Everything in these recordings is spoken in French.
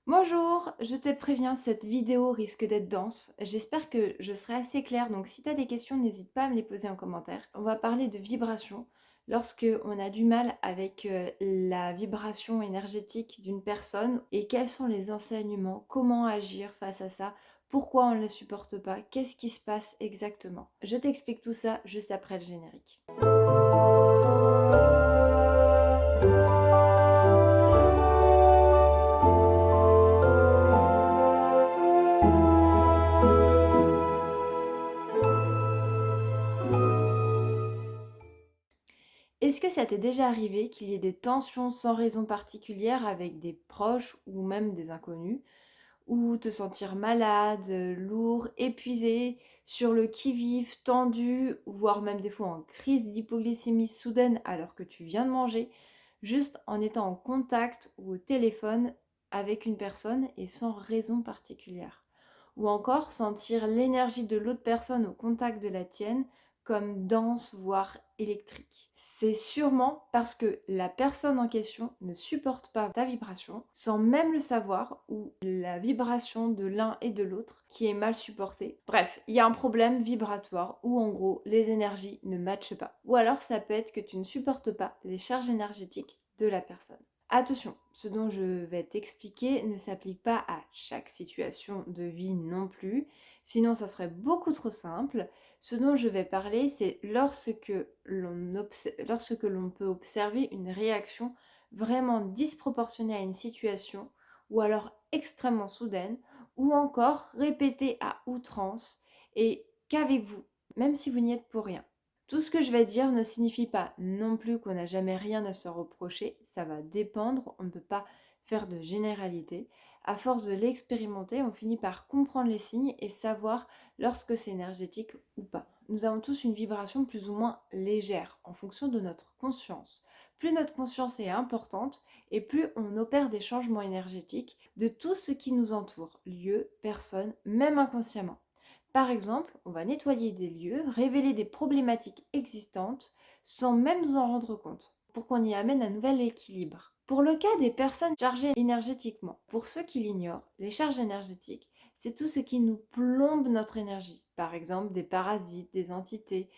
Bonjour, je te préviens, cette vidéo risque d'être dense. J'espère que je serai assez claire, donc si tu as des questions, n'hésite pas à me les poser en commentaire. On va parler de vibration. Lorsque on a du mal avec la vibration énergétique d'une personne et quels sont les enseignements, comment agir face à ça, pourquoi on ne le supporte pas, qu'est-ce qui se passe exactement. Je t'explique tout ça juste après le générique. Est-ce que ça t'est déjà arrivé qu'il y ait des tensions sans raison particulière avec des proches ou même des inconnus, ou te sentir malade, lourd, épuisé, sur le qui-vive, tendu, voire même des fois en crise d'hypoglycémie soudaine alors que tu viens de manger, juste en étant en contact ou au téléphone avec une personne et sans raison particulière? Ou encore sentir l'énergie de l'autre personne au contact de la tienne comme dense, voire électrique. C'est sûrement parce que la personne en question ne supporte pas ta vibration, sans même le savoir, ou la vibration de l'un et de l'autre qui est mal supportée. Bref, il y a un problème vibratoire où en gros les énergies ne matchent pas. Ou alors ça peut être que tu ne supportes pas les charges énergétiques de la personne. Attention, ce dont je vais t'expliquer ne s'applique pas à chaque situation de vie non plus, sinon ça serait beaucoup trop simple. Ce dont je vais parler, c'est lorsque l'on peut observer une réaction vraiment disproportionnée à une situation, ou alors extrêmement soudaine, ou encore répétée à outrance, et qu'avec vous, même si vous n'y êtes pour rien. Tout ce que je vais dire ne signifie pas non plus qu'on n'a jamais rien à se reprocher, ça va dépendre, on ne peut pas faire de généralité. À force de l'expérimenter, on finit par comprendre les signes et savoir lorsque c'est énergétique ou pas. Nous avons tous une vibration plus ou moins légère en fonction de notre conscience. Plus notre conscience est importante et plus on opère des changements énergétiques de tout ce qui nous entoure, lieux, personnes, même inconsciemment. Par exemple, on va nettoyer des lieux, révéler des problématiques existantes sans même nous en rendre compte, pour qu'on y amène un nouvel équilibre. Pour le cas des personnes chargées énergétiquement, pour ceux qui l'ignorent, les charges énergétiques, c'est tout ce qui nous plombe notre énergie. Par exemple, des parasites, des entités,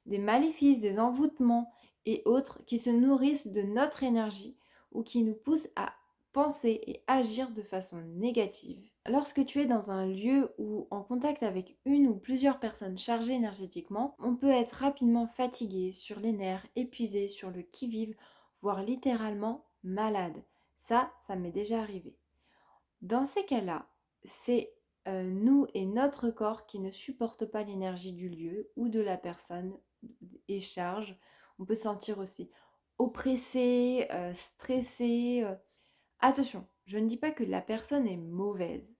des maléfices, des envoûtements et autres qui se nourrissent de notre énergie ou qui nous poussent à penser et agir de façon négative. Lorsque tu es dans un lieu ou en contact avec une ou plusieurs personnes chargées énergétiquement, on peut être rapidement fatigué, sur les nerfs, épuisé, sur le qui-vive, voire littéralement malade. Ça m'est déjà arrivé. Dans ces cas-là, c'est nous et notre corps qui ne supportent pas l'énergie du lieu ou de la personne et charge. On peut se sentir aussi oppressé, stressé. Attention, je ne dis pas que la personne est mauvaise,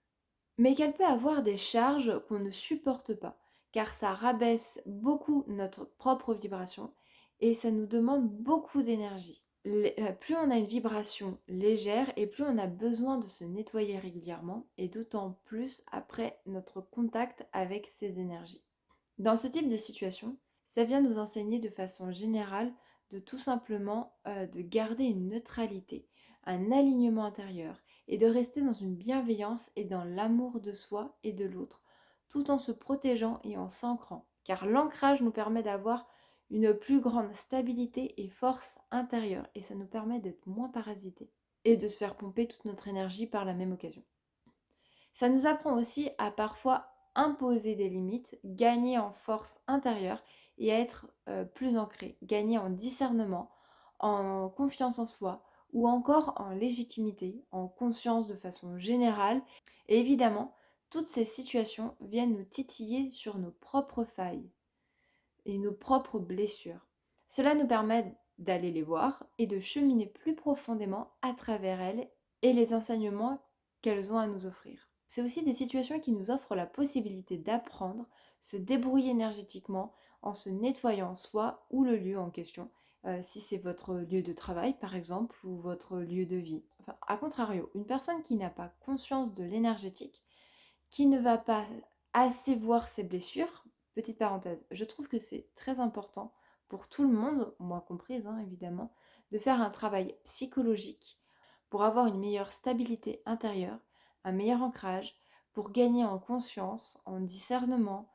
mais qu'elle peut avoir des charges qu'on ne supporte pas, car ça rabaisse beaucoup notre propre vibration et ça nous demande beaucoup d'énergie. Plus on a une vibration légère et plus on a besoin de se nettoyer régulièrement et d'autant plus après notre contact avec ces énergies. Dans ce type de situation, ça vient nous enseigner de façon générale de tout simplement de garder une neutralité, un alignement intérieur et de rester dans une bienveillance et dans l'amour de soi et de l'autre, tout en se protégeant et en s'ancrant. Car l'ancrage nous permet d'avoir une plus grande stabilité et force intérieure et ça nous permet d'être moins parasités et de se faire pomper toute notre énergie par la même occasion. Ça nous apprend aussi à parfois imposer des limites, gagner en force intérieure et à être plus ancré, gagner en discernement, en confiance en soi ou encore en légitimité, en conscience de façon générale. Et évidemment, toutes ces situations viennent nous titiller sur nos propres failles et nos propres blessures. Cela nous permet d'aller les voir et de cheminer plus profondément à travers elles et les enseignements qu'elles ont à nous offrir. C'est aussi des situations qui nous offrent la possibilité d'apprendre, se débrouiller énergétiquement en se nettoyant soi ou le lieu en question, si c'est votre lieu de travail par exemple ou votre lieu de vie. Enfin, à contrario, une personne qui n'a pas conscience de l'énergétique, qui ne va pas assez voir ses blessures, petite parenthèse, je trouve que c'est très important pour tout le monde, moi comprise évidemment, de faire un travail psychologique pour avoir une meilleure stabilité intérieure, un meilleur ancrage, pour gagner en conscience, en discernement,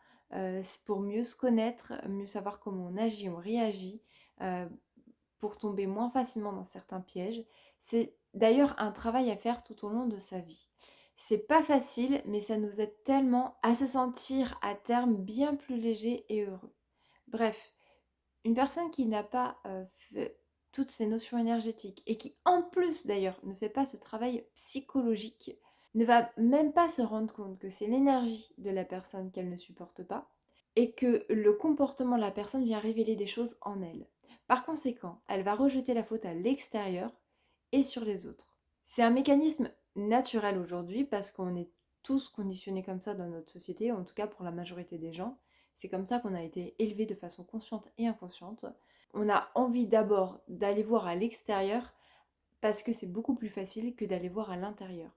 pour mieux se connaître, mieux savoir comment on agit, on réagit, euh, pour tomber moins facilement dans certains pièges. C'est d'ailleurs un travail à faire tout au long de sa vie. C'est pas facile, mais ça nous aide tellement à se sentir à terme bien plus léger et heureux. Bref, une personne qui n'a pas fait toutes ces notions énergétiques et qui en plus d'ailleurs ne fait pas ce travail psychologique, ne va même pas se rendre compte que c'est l'énergie de la personne qu'elle ne supporte pas et que le comportement de la personne vient révéler des choses en elle. Par conséquent, elle va rejeter la faute à l'extérieur et sur les autres. C'est un mécanisme naturel aujourd'hui parce qu'on est tous conditionnés comme ça dans notre société, en tout cas pour la majorité des gens. C'est comme ça qu'on a été élevés de façon consciente et inconsciente. On a envie d'abord d'aller voir à l'extérieur parce que c'est beaucoup plus facile que d'aller voir à l'intérieur.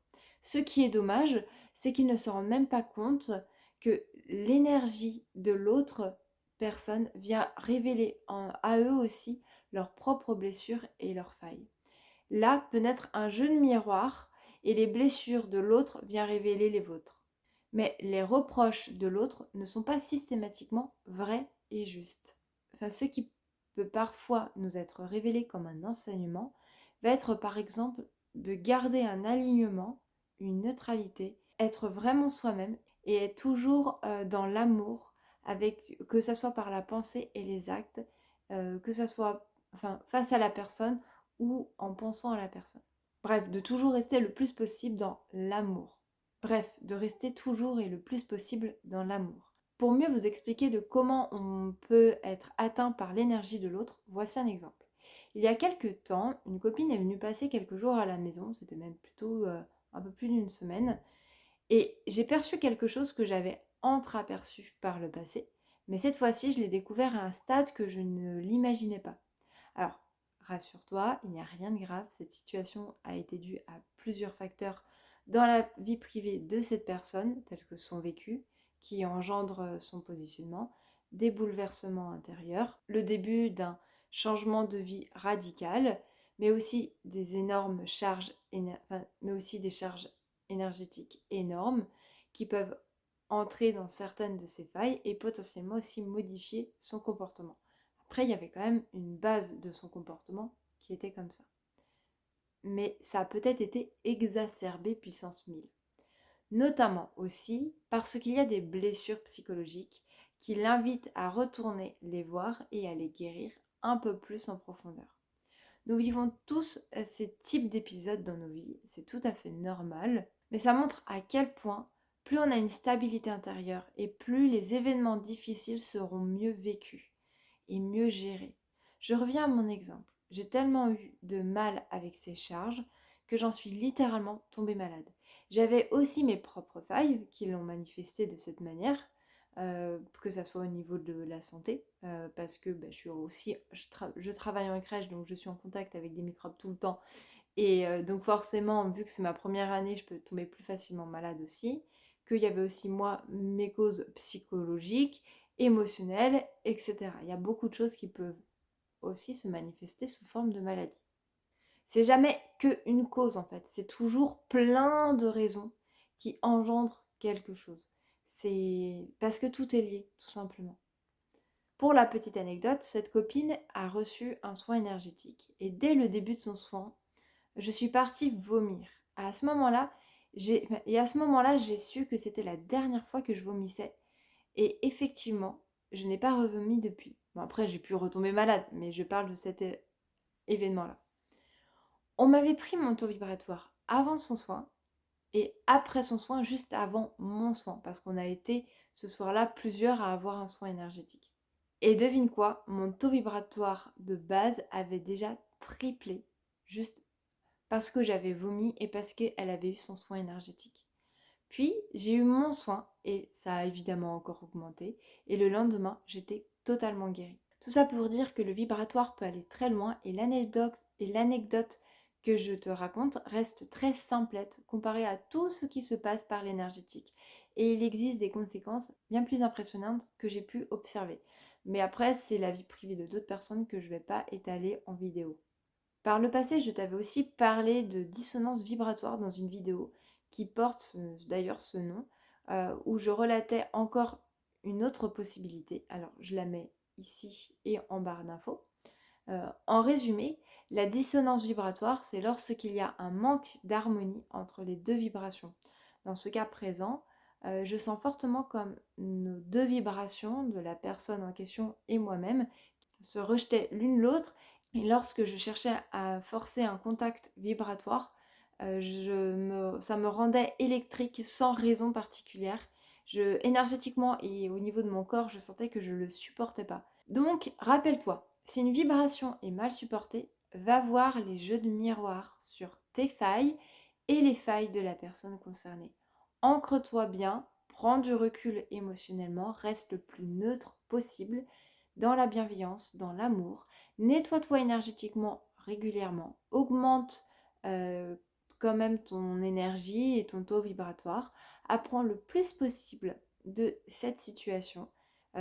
Ce qui est dommage, c'est qu'ils ne se rendent même pas compte que l'énergie de l'autre personne vient révéler à eux aussi leurs propres blessures et leurs failles. Là peut naître un jeu de miroir et les blessures de l'autre viennent révéler les vôtres. Mais les reproches de l'autre ne sont pas systématiquement vrais et justes. Enfin, ce qui peut parfois nous être révélé comme un enseignement va être par exemple de garder un alignement, une neutralité, être vraiment soi-même et être toujours dans l'amour, avec que ce soit par la pensée et les actes, que ce soit face à la personne ou en pensant à la personne. Bref, de toujours rester le plus possible dans l'amour. Bref, de rester toujours et le plus possible dans l'amour. Pour mieux vous expliquer de comment on peut être atteint par l'énergie de l'autre, voici un exemple. Il y a quelques temps, une copine est venue passer quelques jours à la maison, c'était même plutôt un peu plus d'une semaine, et j'ai perçu quelque chose que j'avais entreaperçu par le passé, mais cette fois-ci, je l'ai découvert à un stade que je ne l'imaginais pas. Alors, rassure-toi, il n'y a rien de grave, cette situation a été due à plusieurs facteurs dans la vie privée de cette personne, tels que son vécu, qui engendre son positionnement, des bouleversements intérieurs, le début d'un changement de vie radical, mais aussi des énormes charges, mais aussi des charges énergétiques énormes qui peuvent entrer dans certaines de ces failles et potentiellement aussi modifier son comportement. Après, il y avait quand même une base de son comportement qui était comme ça. Mais ça a peut-être été exacerbé puissance 1000. Notamment aussi parce qu'il y a des blessures psychologiques qui l'invitent à retourner les voir et à les guérir un peu plus en profondeur. Nous vivons tous ces types d'épisodes dans nos vies, c'est tout à fait normal, mais ça montre à quel point plus on a une stabilité intérieure et plus les événements difficiles seront mieux vécus et mieux gérés. Je reviens à mon exemple. J'ai tellement eu de mal avec ces charges que j'en suis littéralement tombée malade. J'avais aussi mes propres failles qui l'ont manifesté de cette manière, que ça soit au niveau de la santé, parce que je suis aussi, je travaille en crèche, donc je suis en contact avec des microbes tout le temps, et donc forcément, vu que c'est ma première année, je peux tomber plus facilement malade aussi, qu'il y avait aussi moi mes causes psychologiques, émotionnelles, etc. Il y a beaucoup de choses qui peuvent aussi se manifester sous forme de maladie. C'est jamais qu'une cause en fait, c'est toujours plein de raisons qui engendrent quelque chose. C'est parce que tout est lié, tout simplement. Pour la petite anecdote, cette copine a reçu un soin énergétique et dès le début de son soin, je suis partie vomir. À ce moment-là, j'ai su que c'était la dernière fois que je vomissais et effectivement, je n'ai pas revomi depuis. Bon, après, j'ai pu retomber malade, mais je parle de cet événement-là. On m'avait pris mon taux vibratoire avant son soin et après son soin, juste avant mon soin, parce qu'on a été ce soir-là plusieurs à avoir un soin énergétique. Et devine quoi, mon taux vibratoire de base avait déjà triplé, juste parce que j'avais vomi et parce qu'elle avait eu son soin énergétique. Puis j'ai eu mon soin et ça a évidemment encore augmenté et le lendemain j'étais totalement guérie. Tout ça pour dire que le vibratoire peut aller très loin et l'anecdote que je te raconte reste très simplette comparée à tout ce qui se passe par l'énergétique. Et il existe des conséquences bien plus impressionnantes que j'ai pu observer. Mais après, c'est la vie privée de d'autres personnes que je ne vais pas étaler en vidéo. Par le passé, je t'avais aussi parlé de dissonance vibratoire dans une vidéo qui porte d'ailleurs ce nom, où je relatais encore une autre possibilité. Alors, je la mets ici et en barre d'infos. En résumé, la dissonance vibratoire, c'est lorsqu'il y a un manque d'harmonie entre les deux vibrations. Dans ce cas présent, je sens fortement comme nos deux vibrations de la personne en question et moi-même se rejetaient l'une l'autre. Et lorsque je cherchais à forcer un contact vibratoire, ça me rendait électrique sans raison particulière. Énergétiquement et au niveau de mon corps, je sentais que je ne le supportais pas. Donc, rappelle-toi, si une vibration est mal supportée, va voir les jeux de miroir sur tes failles et les failles de la personne concernée. Ancre-toi bien, prends du recul émotionnellement, reste le plus neutre possible dans la bienveillance, dans l'amour. Nettoie-toi énergétiquement régulièrement, augmente euh, quand même ton énergie et ton taux vibratoire. Apprends le plus possible de cette situation.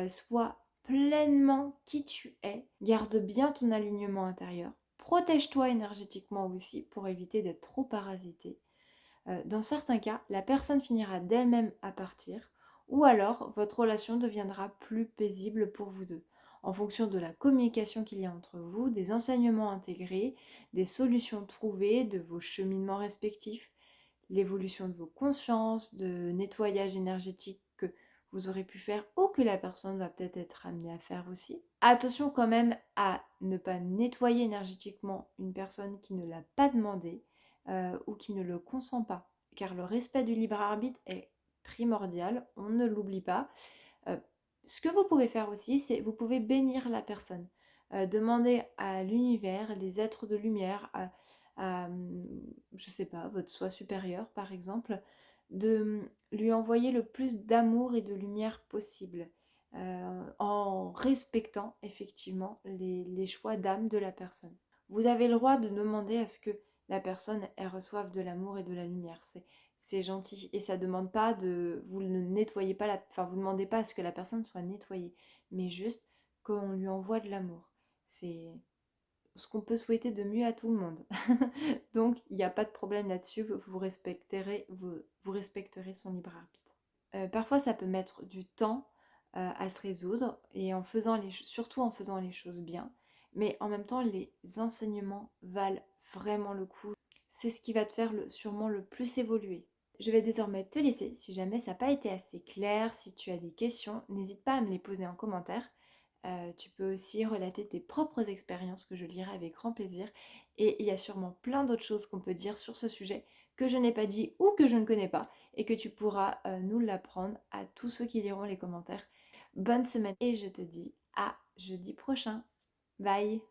Sois pleinement qui tu es. Garde bien ton alignement intérieur. Protège-toi énergétiquement aussi pour éviter d'être trop parasité. Dans certains cas, la personne finira d'elle-même à partir, ou alors votre relation deviendra plus paisible pour vous deux, en fonction de la communication qu'il y a entre vous, des enseignements intégrés, des solutions trouvées, de vos cheminements respectifs, l'évolution de vos consciences, de nettoyage énergétique que vous aurez pu faire ou que la personne va peut-être être amenée à faire aussi. Attention quand même à ne pas nettoyer énergétiquement une personne qui ne l'a pas demandé ou qui ne le consent pas, car le respect du libre arbitre est primordial, on ne l'oublie pas. Euh, Ce que vous pouvez faire aussi, c'est vous pouvez bénir la personne. Demander à l'univers, les êtres de lumière, je sais pas, votre soi supérieur par exemple, de lui envoyer le plus d'amour et de lumière possible, en respectant effectivement les choix d'âme de la personne. Vous avez le droit de demander à ce que la personne elle reçoive de l'amour et de la lumière. C'est gentil et ça demande pas de vous ne nettoyez pas enfin vous demandez pas à ce que la personne soit nettoyée, mais juste qu'on lui envoie de l'amour. C'est ce qu'on peut souhaiter de mieux à tout le monde. Donc il n'y a pas de problème là-dessus, vous respecterez son libre arbitre. Parfois ça peut mettre du temps à se résoudre et surtout en faisant les choses bien, mais en même temps les enseignements valent vraiment le coup. C'est ce qui va te faire sûrement le plus évoluer. Je vais désormais te laisser. Si jamais ça n'a pas été assez clair, si tu as des questions, n'hésite pas à me les poser en commentaire. Tu peux aussi relater tes propres expériences que je lirai avec grand plaisir. Et il y a sûrement plein d'autres choses qu'on peut dire sur ce sujet que je n'ai pas dit ou que je ne connais pas et que tu pourras nous l'apprendre à tous ceux qui liront les commentaires. Bonne semaine et je te dis à jeudi prochain. Bye!